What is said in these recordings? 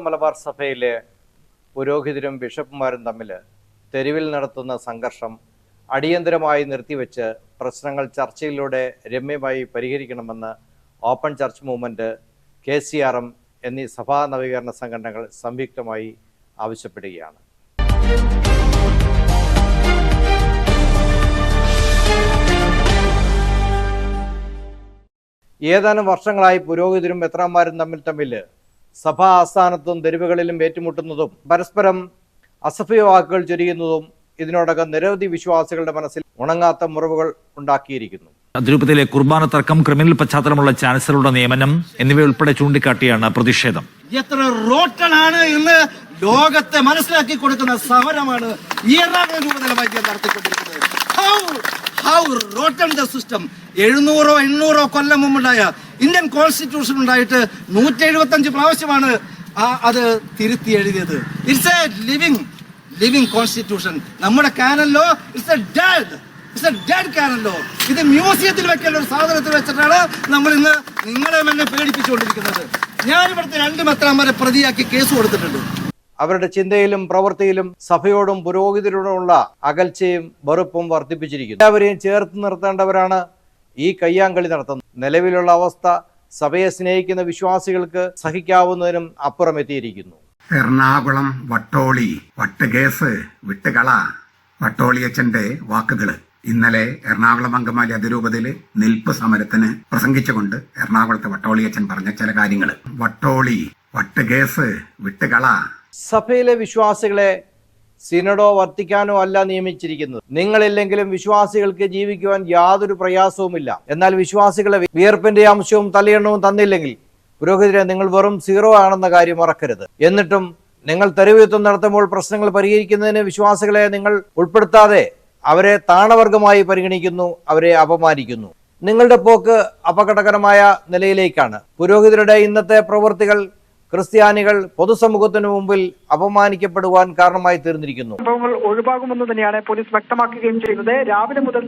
മലബാർ സഭയിലെ പുരോഹിതരും ബിഷപ്പുമാരും തമ്മിൽ തെരുവിൽ നടത്തുന്ന സംഘർഷം അടിയന്തരമായി നിർത്തിവെച്ച് പ്രശ്നങ്ങൾ ചർച്ചയിലൂടെ രമ്യമായി പരിഹരിക്കണമെന്ന് ഓപ്പൺ ചർച്ച് മൂവ്മെൻറ്റ്, KCRM എന്നീ സഭാ നവീകരണ സംഘടനകൾ സംയുക്തമായി ആവശ്യപ്പെടുകയാണ്. ഏതാനും വർഷങ്ങളായി പുരോഹിതരും മെത്രാന്മാരും തമ്മിൽ സഭാ ആസ്ഥാനത്തും തെരുവുകളിലും ഏറ്റുമുട്ടുന്നതും പരസ്പരം അസഭ്യ വാക്കുകൾ ചൊരിയുന്നതും ഇതിനോടകം നിരവധി വിശ്വാസികളുടെ മനസ്സിൽ ഉണങ്ങാത്ത മുറിവുകൾ ഉണ്ടാക്കിയിരിക്കുന്നു. അതിരൂപതയിലെ കുർബാന തർക്കം, ക്രിമിനൽ പശ്ചാത്തലമുള്ള ചാൻസലറുടെ നിയമനം എന്നിവയുൾപ്പെടെ ചൂണ്ടിക്കാട്ടിയാണ് പ്രതിഷേധം. എത്ര റോട്ടനാണ് എന്ന് ലോകത്തെ മനസ്സിലാക്കി കൊടുക്കുന്ന സമരമാണ് ഈ എറണാകുളം രൂപതയിലെ വൈദ്യം നടത്തിക്കൊണ്ടിരിക്കുന്നത്. How rotten the system. 700-800 കൊല്ലം മുമ്പുണ്ടായ ഇന്ത്യൻ കോൺസ്റ്റിറ്റ്യൂഷൻ ഉണ്ടായിട്ട് 175 പ്രാവശ്യമാണ് അത് തിരുത്തി എഴുതിയത്. It's a living constitution. നമ്മുടെ canon law it's a dead canon law. ഇത് മ്യൂസിയത്തിൽ വെക്കേണ്ട ഒരു സാധനത്തിൽ വെച്ചിട്ടാണ് നമ്മൾ ഇന്ന് നിങ്ങളെ എന്നെ പേടിപ്പിച്ചുകൊണ്ടിരിക്കുന്നത്. ഞാൻ ഇവിടുത്തെ 2 മെത്രാന്മാരെ പ്രതിയാക്കി കേസ് കൊടുത്തിട്ടുണ്ട്. അവരുടെ ചിന്തയിലും പ്രവൃത്തിയിലും സഭയോടും പുരോഹിതരോടുമുള്ള അകൽച്ചയും വെറുപ്പും വർദ്ധിപ്പിച്ചിരിക്കുന്നു. എല്ലാവരെയും ചേർത്ത് നിർത്തേണ്ടവരാണ് ഈ കയ്യാങ്കളി നടത്തുന്നത്. നിലവിലുള്ള അവസ്ഥ സഭയെ സ്നേഹിക്കുന്ന വിശ്വാസികൾക്ക് സഹിക്കാവുന്നതിനും അപ്പുറം എത്തിയിരിക്കുന്നു. എറണാകുളം വട്ടോളി വട്ടുകേസ് വിട്ടുകള വട്ടോളിയച്ചന്റെ വാക്കുകള് ഇന്നലെ എറണാകുളം അങ്കമാലി അതിരൂപതയില് നിൽപ്പ് സമരത്തിന് പ്രസംഗിച്ചുകൊണ്ട് എറണാകുളത്തെ വട്ടോളിയച്ചൻ പറഞ്ഞ ചില കാര്യങ്ങള്. വട്ടോളി വട്ടുകേസ് വിട്ടുകള. സഭയിലെ വിശ്വാസികളെ സിനഡോ വർത്തിക്കാനോ അല്ല നിയമിച്ചിരിക്കുന്നത്. നിങ്ങളില്ലെങ്കിലും വിശ്വാസികൾക്ക് ജീവിക്കുവാൻ യാതൊരു പ്രയാസവുമില്ല. എന്നാൽ വിശ്വാസികളെ വിയർപ്പിന്റെ അംശവും തലയെണ്ണവും തന്നില്ലെങ്കിൽ പുരോഹിതരെ നിങ്ങൾ വെറും 0 ആണെന്ന കാര്യം മറക്കരുത്. എന്നിട്ടും നിങ്ങൾ തെരുവുയുദ്ധം നടത്തുമ്പോൾ പ്രശ്നങ്ങൾ പരിഹരിക്കുന്നതിന് വിശ്വാസികളെ നിങ്ങൾ ഉൾപ്പെടുത്താതെ അവരെ താണവർഗമായി പരിഗണിക്കുന്നു, അവരെ അപമാനിക്കുന്നു. നിങ്ങളുടെ പോക്ക് അപകടകരമായ നിലയിലേക്കാണ്. പുരോഹിതരുടെ ഇന്നത്തെ പ്രവൃത്തികൾ ക്രിസ്ത്യാനികൾ പൊതുസമൂഹത്തിനു മുമ്പിൽ അപമാനിക്കപ്പെടുവാൻ കാരണമായി തീർന്നിരിക്കുന്നു. സംഭവങ്ങൾ ഒഴിവാകുമെന്ന് തന്നെയാണ് പോലീസ് വ്യക്തമാക്കുകയും ചെയ്യുന്നത്. രാവിലെ മുതൽ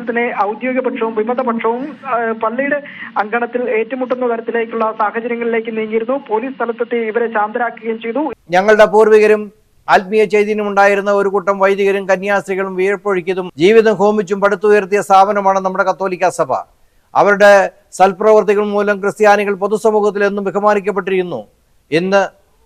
തന്നെ ഔദ്യോഗിക പക്ഷവും വിമതപക്ഷവും പള്ളിയുടെ അങ്കണത്തിൽ ഏറ്റുമുട്ടുന്ന തരത്തിലേക്കുള്ള സാഹചര്യങ്ങളിലേക്ക് നീങ്ങിയിരുന്നു. പോലീസ് സ്ഥലത്തെത്തി ഇവരെ ശാന്തരാക്കുകയും ചെയ്തു. ഞങ്ങളുടെ പൂർവികരും ആത്മീയ ചൈതന്യമുണ്ടായിരുന്ന ഒരു കൂട്ടം വൈദികരും കന്യാസ്ത്രീകളും വിയർപ്പൊഴുക്കിയതും ജീവിതം ഹോമിച്ചും പടുത്തുയർത്തിയ സ്ഥാപനമാണ് നമ്മുടെ കത്തോലിക്ക സഭ. അവരുടെ സൽപ്രവർത്തികൾ മൂലം ക്രിസ്ത്യാനികൾ പൊതുസമൂഹത്തിൽ എന്നും ബഹുമാനിക്കപ്പെട്ടിരിക്കുന്നു. ഇന്ന്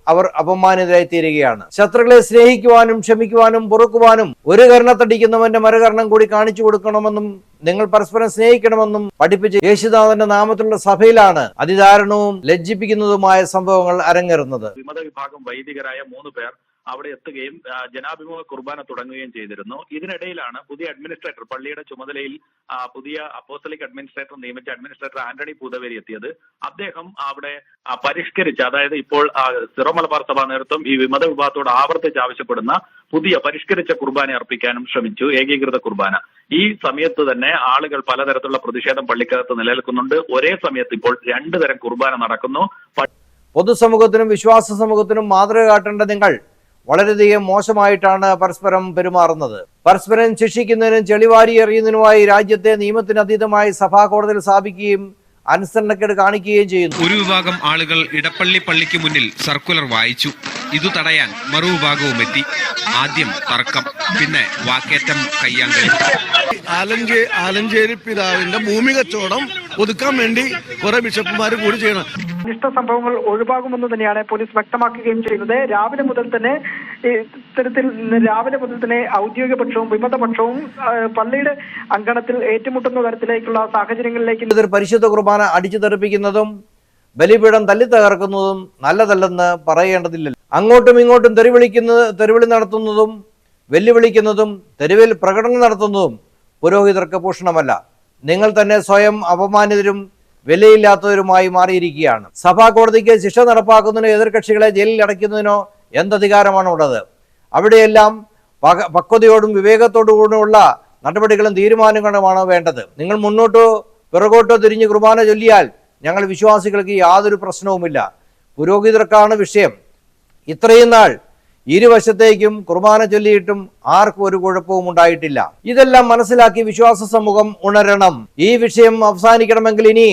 അവർ അപമാനിതരായി തീരുകയാണ്. ശത്രുക്കളെ സ്നേഹിക്കുവാനും ക്ഷമിക്കുവാനും പൊറുക്കുവാനും ഒരു കർണത്തടിക്കുന്നവന്റെ മറുകർണം കൂടി കാണിച്ചു കൊടുക്കണമെന്നും നിങ്ങൾ പരസ്പരം സ്നേഹിക്കണമെന്നും പഠിപ്പിച്ച് യേശുനാഥന്റെ നാമത്തിലുള്ള സഭയിലാണ് അതിദാരുണവും ലജ്ജിപ്പിക്കുന്നതുമായ സംഭവങ്ങൾ അരങ്ങേറുന്നത്. വിമത വിഭാഗം വൈദികരായ 3 പേർ അവിടെ എത്തുകയും ജനാഭിമുഖ കുർബാന തുടങ്ങുകയും ചെയ്തിരുന്നു. ഇതിനിടയിലാണ് പുതിയ അഡ്മിനിസ്ട്രേറ്റർ, പള്ളിയുടെ ചുമതലയിൽ പുതിയ അപ്പോസ്തലിക് അഡ്മിനിസ്ട്രേറ്റർ നിയമിച്ച അഡ്മിനിസ്ട്രേറ്റർ ആന്റണി പൂതവേരി എത്തിയത്. അദ്ദേഹം അവിടെ പരിഷ്കരിച്ച, അതായത് ഇപ്പോൾ സിറോ മലബാർ സഭാ നേതൃത്വം ഈ വിമത വിഭാഗത്തോട് ആവർത്തിച്ച് ആവശ്യപ്പെടുന്ന പുതിയ പരിഷ്കരിച്ച കുർബാന അർപ്പിക്കാനും ശ്രമിച്ചു, ഏകീകൃത കുർബാന. ഈ സമയത്ത് തന്നെ ആളുകൾ പലതരത്തിലുള്ള പ്രതിഷേധം പള്ളിക്കകത്ത് നിലനിൽക്കുന്നുണ്ട്. ഒരേ സമയത്ത് ഇപ്പോൾ 2 തരം കുർബാന നടക്കുന്നു. പൊതുസമൂഹത്തിനും വിശ്വാസ സമൂഹത്തിനും മാതൃക കാട്ടേണ്ട നിങ്ങൾ വളരെയധികം മോശമായിട്ടാണ് പരസ്പരം പെരുമാറുന്നത്. പരസ്പരം ശിക്ഷിക്കുന്നതിനും ചെളിവാരി എറിയുന്നതിനുമായി രാജ്യത്തെ നിയമത്തിനതീതമായി സഭാ കോടതിയിൽ സ്ഥാപിക്കുകയും അനുസരണക്കേട് കാണിക്കുകയും ചെയ്യുന്നു. ഒരു വിഭാഗം ആളുകൾ ഇടപ്പള്ളി പള്ളിക്ക് മുന്നിൽ സർക്കുലർ വായിച്ചു. ഇതു തടയാൻ മറുവിഭാഗവും എത്തി. ആദ്യം തർക്കം, പിന്നെ വാക്കേറ്റം, കയ്യാങ്കളി. ആലഞ്ചേരി പിതാവിന്റെ ഭൂമി കച്ചവടം ഒതുക്കാൻ വേണ്ടി കുറെ ബിഷപ്പുമാർ കൂടി ചെയ്യണം. അനിഷ്ട സംഭവങ്ങൾ ഒഴിവാകുമെന്ന് തന്നെയാണ് പോലീസ് വ്യക്തമാക്കുകയും ചെയ്യുന്നത്. രാവിലെ മുതൽ തന്നെ ഔദ്യോഗിക പക്ഷവും വിമതപക്ഷവും പള്ളിയുടെ അങ്കണത്തിൽ ഏറ്റുമുട്ടുന്ന തരത്തിലേക്കുള്ള സാഹചര്യങ്ങളിലേക്ക് പരിശുദ്ധ കുർബാന അടിച്ചു തെറിപ്പിക്കുന്നതും ബലിപീഠം തല്ലി തകർക്കുന്നതും നല്ലതല്ലെന്ന് പറയേണ്ടതില്ല. അങ്ങോട്ടും ഇങ്ങോട്ടും തെരുവിളി നടത്തുന്നതും വെല്ലുവിളിക്കുന്നതും തെരുവിൽ പ്രകടനം നടത്തുന്നതും പുരോഹിതർക്ക് ഭൂഷണമല്ല. നിങ്ങൾ തന്നെ സ്വയം അപമാനിതരും വിലയില്ലാത്തവരുമായി മാറിയിരിക്കുകയാണ്. സഭാ കോടതിക്ക് ശിക്ഷ നടപ്പാക്കുന്നതിനോ എതിർകക്ഷികളെ ജയിലിൽ അടയ്ക്കുന്നതിനോ എന്തധികാരമാണ് ഉള്ളത്? അവിടെയെല്ലാം പക്വതയോടും വിവേകത്തോടുകൂടിയുള്ള നടപടികളും തീരുമാനങ്ങളുമാണ് വേണ്ടത്. നിങ്ങൾ മുന്നോട്ടോ പിറകോട്ടോ തിരിഞ്ഞ് കുർബാന ചൊല്ലിയാൽ ഞങ്ങൾ വിശ്വാസികൾക്ക് യാതൊരു പ്രശ്നവുമില്ല. പുരോഹിതർക്കാണ് വിഷയം. ഇത്രയും നാൾ ഇരുവശത്തേക്കും കുർബാന ചൊല്ലിയിട്ടും ആർക്കും ഒരു കുഴപ്പവും ഉണ്ടായിട്ടില്ല. ഇതെല്ലാം മനസ്സിലാക്കി വിശ്വാസ സമൂഹം ഉണരണം. ഈ വിഷയം അവസാനിക്കണമെങ്കിൽ ഇനി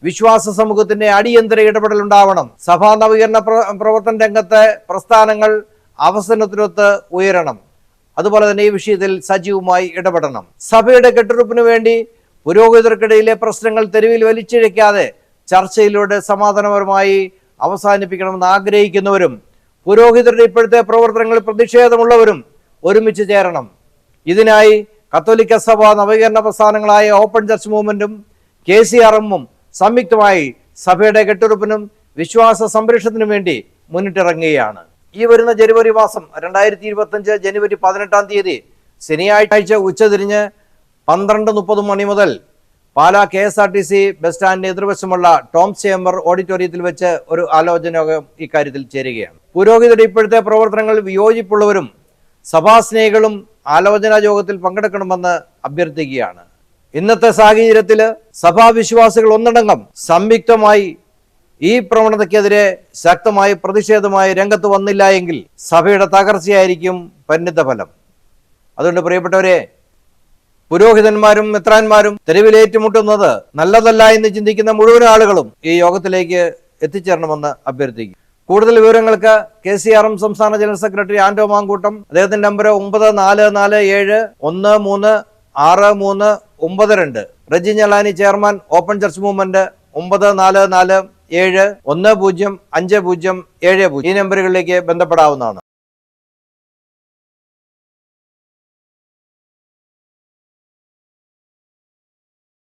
വിശ്വാസ സമൂഹത്തിന്റെ അടിയന്തര ഇടപെടൽ ഉണ്ടാവണം. സഭാ നവീകരണ പ്രവർത്തന രംഗത്തെ പ്രസ്ഥാനങ്ങൾ അവസരത്തിനൊത്ത് ഉയരണം. അതുപോലെ തന്നെ ഈ വിഷയത്തിൽ സജീവമായി ഇടപെടണം. സഭയുടെ കെട്ടുറപ്പിന് വേണ്ടി പുരോഹിതർക്കിടയിലെ പ്രശ്നങ്ങൾ തെരുവിൽ വലിച്ചിഴയ്ക്കാതെ ചർച്ചയിലൂടെ സമാധാനപരമായി അവസാനിപ്പിക്കണമെന്ന് ആഗ്രഹിക്കുന്നവരും പുരോഹിതരുടെ ഇപ്പോഴത്തെ പ്രവർത്തനങ്ങളിൽ പ്രതിഷേധമുള്ളവരും ഒരുമിച്ച് ചേരണം. ഇതിനായി കത്തോലിക്ക സഭ നവീകരണ പ്രസ്ഥാനങ്ങളായ ഓപ്പൺ ചർച്ച് മൂവ്മെന്റും KCRM-ഉം സംയുക്തമായി സഭയുടെ കെട്ടുറപ്പിനും വിശ്വാസ സംരക്ഷണത്തിനും വേണ്ടി മുന്നിട്ടിറങ്ങുകയാണ്. ഈ വരുന്ന ജനുവരി മാസം 2025 ജനുവരി 18 ശനിയാഴ്ച ഉച്ചതിരിഞ്ഞ് 12:30 മണി മുതൽ പാലാ KSRTC ബസ് സ്റ്റാൻഡിന് എതിർവശമുള്ള ടോം ചേംബർ ഓഡിറ്റോറിയത്തിൽ വെച്ച് ഒരു ആലോചന ഇക്കാര്യത്തിൽ ചേരുകയാണ്. പുരോഹിതരുടെ ഇപ്പോഴത്തെ പ്രവർത്തനങ്ങൾ വിയോജിപ്പുള്ളവരും സഭാസ്നേഹികളും ആലോചനാ യോഗത്തിൽ പങ്കെടുക്കണമെന്ന് അഭ്യർത്ഥിക്കുകയാണ്. ഇന്നത്തെ സാഹചര്യത്തിൽ സഭാവിശ്വാസികൾ ഒന്നടങ്കം സംയുക്തമായി ഈ പ്രവണതയ്ക്കെതിരെ ശക്തമായി പ്രതിഷേധമായി രംഗത്ത് വന്നില്ല എങ്കിൽ സഭയുടെ തകർച്ചയായിരിക്കും പരിണിത ഫലം. അതുകൊണ്ട് പ്രിയപ്പെട്ടവരെ, പുരോഹിതന്മാരും മെത്രാന്മാരും തെരുവിലേറ്റുമുട്ടുന്നത് നല്ലതല്ല എന്ന് ചിന്തിക്കുന്ന മുഴുവൻ ആളുകളും ഈ യോഗത്തിലേക്ക് എത്തിച്ചേരണമെന്ന് അഭ്യർത്ഥിക്കും. കൂടുതൽ വിവരങ്ങൾക്ക് KCRM സംസ്ഥാന ജനറൽ സെക്രട്ടറി ആന്റോ മാങ്കൂട്ടം, അദ്ദേഹത്തിന്റെ number 9447136392. Reji Njalani chairman open church movement 9447105070. ഈ നമ്പറുകളിലേക്ക് ബന്ധപ്പെടാവുന്നതാണ്.